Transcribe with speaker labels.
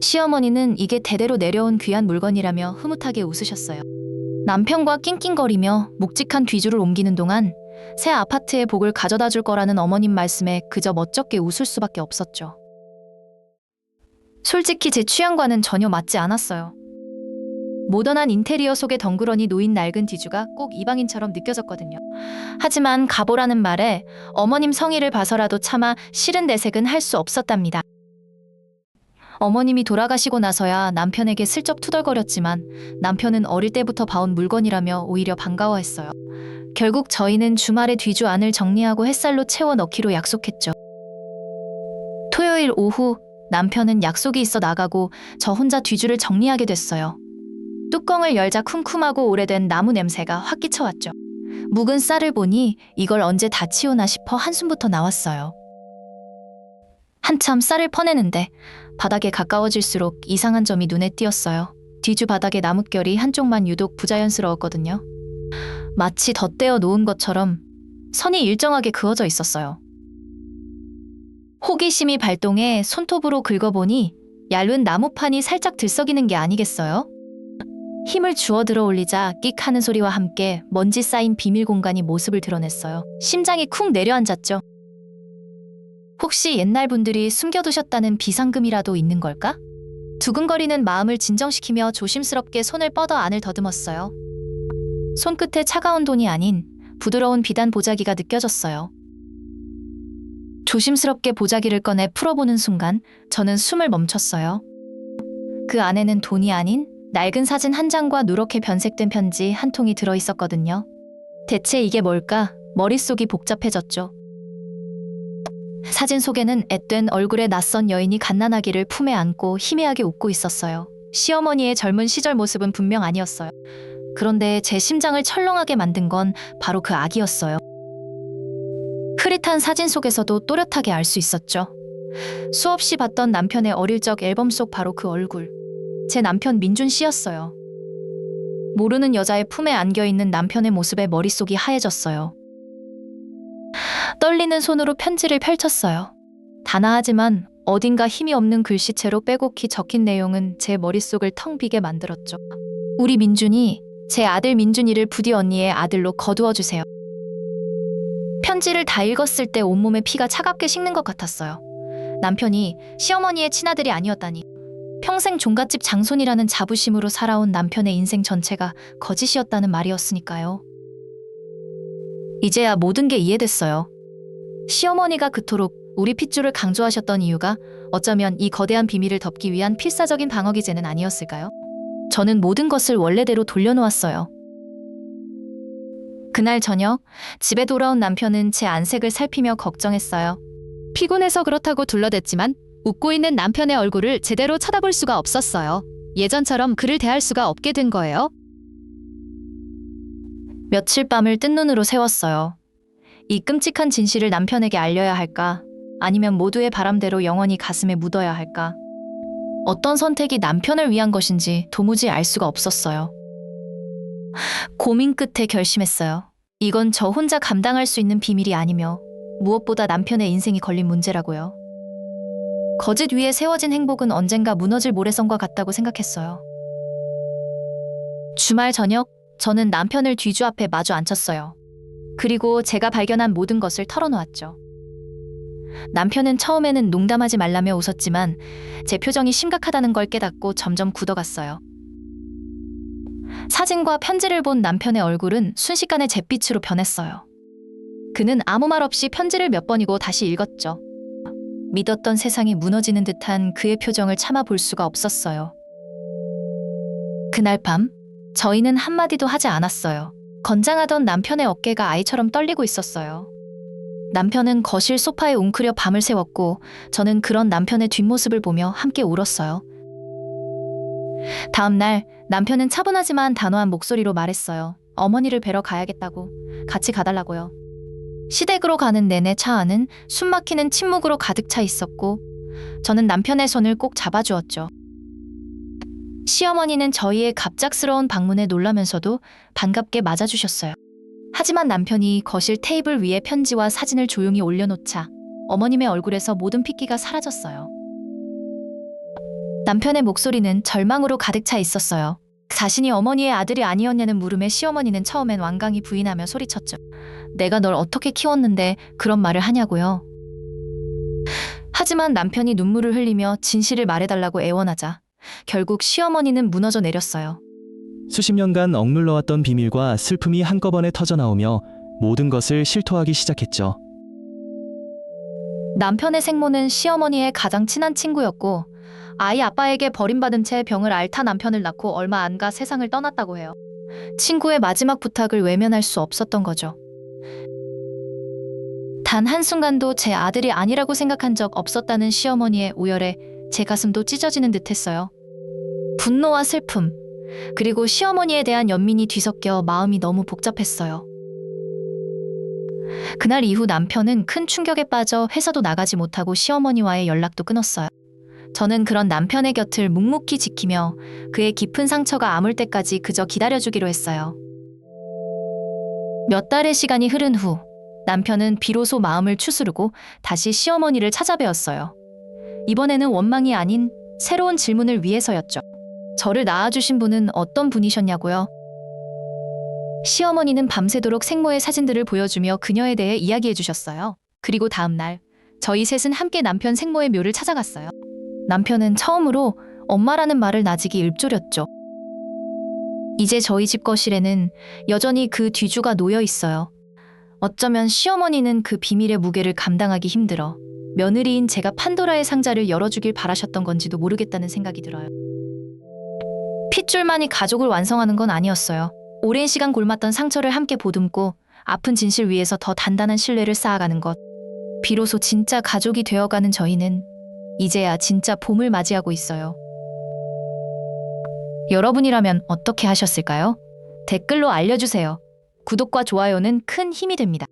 Speaker 1: 시어머니는 이게 대대로 내려온 귀한 물건이라며 흐뭇하게 웃으셨어요. 남편과 낑낑거리며 묵직한 뒤주를 옮기는 동안 새 아파트의 복을 가져다 줄 거라는 어머님 말씀에 그저 멋쩍게 웃을 수밖에 없었죠. 솔직히 제 취향과는 전혀 맞지 않았어요. 모던한 인테리어 속에 덩그러니 놓인 낡은 뒤주가 꼭 이방인처럼 느껴졌거든요. 하지만 가보라는 말에 어머님 성의를 봐서라도 차마 싫은 내색은 할 수 없었답니다. 어머님이 돌아가시고 나서야 남편에게 슬쩍 투덜거렸지만 남편은 어릴 때부터 봐온 물건이라며 오히려 반가워했어요. 결국 저희는 주말에 뒤주 안을 정리하고 햇살로 채워 넣기로 약속했죠. 토요일 오후 남편은 약속이 있어 나가고 저 혼자 뒤주를 정리하게 됐어요. 뚜껑을 열자 쿰쿰하고 오래된 나무 냄새가 확 끼쳐왔죠. 묵은 쌀을 보니 이걸 언제 다 치우나 싶어 한숨부터 나왔어요. 한참 쌀을 퍼내는데 바닥에 가까워질수록 이상한 점이 눈에 띄었어요. 뒤주 바닥의 나뭇결이 한쪽만 유독 부자연스러웠거든요. 마치 덧대어 놓은 것처럼 선이 일정하게 그어져 있었어요. 호기심이 발동해 손톱으로 긁어보니 얇은 나무판이 살짝 들썩이는 게 아니겠어요? 힘을 주워 들어 올리자 끽 하는 소리와 함께 먼지 쌓인 비밀 공간이 모습을 드러냈어요. 심장이 쿵 내려앉았죠. 혹시 옛날 분들이 숨겨두셨다는 비상금이라도 있는 걸까? 두근거리는 마음을 진정시키며 조심스럽게 손을 뻗어 안을 더듬었어요. 손끝에 차가운 돈이 아닌 부드러운 비단 보자기가 느껴졌어요. 조심스럽게 보자기를 꺼내 풀어보는 순간 저는 숨을 멈췄어요. 그 안에는 돈이 아닌 낡은 사진 한 장과 누렇게 변색된 편지 한 통이 들어있었거든요. 대체 이게 뭘까? 머릿속이 복잡해졌죠. 사진 속에는 앳된 얼굴의 낯선 여인이 갓난아기를 품에 안고 희미하게 웃고 있었어요. 시어머니의 젊은 시절 모습은 분명 아니었어요. 그런데 제 심장을 철렁하게 만든 건 바로 그 아기였어요. 흐릿한 사진 속에서도 또렷하게 알 수 있었죠. 수없이 봤던 남편의 어릴 적 앨범 속 바로 그 얼굴. 제 남편 민준 씨였어요. 모르는 여자의 품에 안겨있는 남편의 모습에 머릿속이 하얘졌어요. 떨리는 손으로 편지를 펼쳤어요. 단아하지만 어딘가 힘이 없는 글씨체로 빼곡히 적힌 내용은 제 머릿속을 텅 비게 만들었죠. 우리 민준이, 제 아들 민준이를 부디 언니의 아들로 거두어주세요. 편지를 다 읽었을 때 온몸에 피가 차갑게 식는 것 같았어요. 남편이 시어머니의 친아들이 아니었다니. 평생 종갓집 장손이라는 자부심으로 살아온 남편의 인생 전체가 거짓이었다는 말이었으니까요. 이제야 모든 게 이해됐어요. 시어머니가 그토록 우리 핏줄을 강조하셨던 이유가 어쩌면 이 거대한 비밀을 덮기 위한 필사적인 방어 기제는 아니었을까요? 저는 모든 것을 원래대로 돌려놓았어요. 그날 저녁 집에 돌아온 남편은 제 안색을 살피며 걱정했어요. 피곤해서 그렇다고 둘러댔지만 웃고 있는 남편의 얼굴을 제대로 쳐다볼 수가 없었어요. 예전처럼 그를 대할 수가 없게 된 거예요. 며칠 밤을 뜬 눈으로 새웠어요. 이 끔찍한 진실을 남편에게 알려야 할까? 아니면 모두의 바람대로 영원히 가슴에 묻어야 할까? 어떤 선택이 남편을 위한 것인지 도무지 알 수가 없었어요. 고민 끝에 결심했어요. 이건 저 혼자 감당할 수 있는 비밀이 아니며 무엇보다 남편의 인생이 걸린 문제라고요. 거짓 위에 세워진 행복은 언젠가 무너질 모래성과 같다고 생각했어요. 주말 저녁, 저는 남편을 뒤주 앞에 마주 앉혔어요. 그리고 제가 발견한 모든 것을 털어놓았죠. 남편은 처음에는 농담하지 말라며 웃었지만 제 표정이 심각하다는 걸 깨닫고 점점 굳어갔어요. 사진과 편지를 본 남편의 얼굴은 순식간에 잿빛으로 변했어요. 그는 아무 말 없이 편지를 몇 번이고 다시 읽었죠. 믿었던 세상이 무너지는 듯한 그의 표정을 참아 볼 수가 없었어요. 그날 밤, 저희는 한마디도 하지 않았어요. 건장하던 남편의 어깨가 아이처럼 떨리고 있었어요. 남편은 거실 소파에 웅크려 밤을 새웠고 저는 그런 남편의 뒷모습을 보며 함께 울었어요. 다음 날 남편은 차분하지만 단호한 목소리로 말했어요. 어머니를 뵈러 가야겠다고. 같이 가달라고요. 시댁으로 가는 내내 차 안은 숨막히는 침묵으로 가득 차 있었고 저는 남편의 손을 꼭 잡아주었죠. 시어머니는 저희의 갑작스러운 방문에 놀라면서도 반갑게 맞아주셨어요. 하지만 남편이 거실 테이블 위에 편지와 사진을 조용히 올려놓자 어머님의 얼굴에서 모든 핏기가 사라졌어요. 남편의 목소리는 절망으로 가득 차 있었어요. 자신이 어머니의 아들이 아니었냐는 물음에 시어머니는 처음엔 완강히 부인하며 소리쳤죠. 내가 널 어떻게 키웠는데 그런 말을 하냐고요. 하지만 남편이 눈물을 흘리며 진실을 말해달라고 애원하자 결국 시어머니는 무너져 내렸어요.
Speaker 2: 수십 년간 억눌러왔던 비밀과 슬픔이 한꺼번에 터져나오며 모든 것을 실토하기 시작했죠.
Speaker 1: 남편의 생모는 시어머니의 가장 친한 친구였고 아이 아빠에게 버림받은 채 병을 앓다 남편을 낳고 얼마 안 가 세상을 떠났다고 해요. 친구의 마지막 부탁을 외면할 수 없었던 거죠. 단 한순간도 제 아들이 아니라고 생각한 적 없었다는 시어머니의 우열에 제 가슴도 찢어지는 듯했어요. 분노와 슬픔, 그리고 시어머니에 대한 연민이 뒤섞여 마음이 너무 복잡했어요. 그날 이후 남편은 큰 충격에 빠져 회사도 나가지 못하고 시어머니와의 연락도 끊었어요. 저는 그런 남편의 곁을 묵묵히 지키며 그의 깊은 상처가 아물 때까지 그저 기다려주기로 했어요. 몇 달의 시간이 흐른 후 남편은 비로소 마음을 추스르고 다시 시어머니를 찾아뵈었어요. 이번에는 원망이 아닌 새로운 질문을 위해서였죠. 저를 낳아주신 분은 어떤 분이셨냐고요? 시어머니는 밤새도록 생모의 사진들을 보여주며 그녀에 대해 이야기해 주셨어요. 그리고 다음 날 저희 셋은 함께 남편 생모의 묘를 찾아갔어요. 남편은 처음으로 엄마라는 말을 나직이 읊조렸죠. 이제 저희 집 거실에는 여전히 그 뒤주가 놓여 있어요. 어쩌면 시어머니는 그 비밀의 무게를 감당하기 힘들어 며느리인 제가 판도라의 상자를 열어주길 바라셨던 건지도 모르겠다는 생각이 들어요. 핏줄만이 가족을 완성하는 건 아니었어요. 오랜 시간 골랐던 상처를 함께 보듬고 아픈 진실 위에서 더 단단한 신뢰를 쌓아가는 것. 비로소 진짜 가족이 되어가는 저희는 이제야 진짜 봄을 맞이하고 있어요. 여러분이라면 어떻게 하셨을까요? 댓글로 알려주세요. 구독과 좋아요는 큰 힘이 됩니다.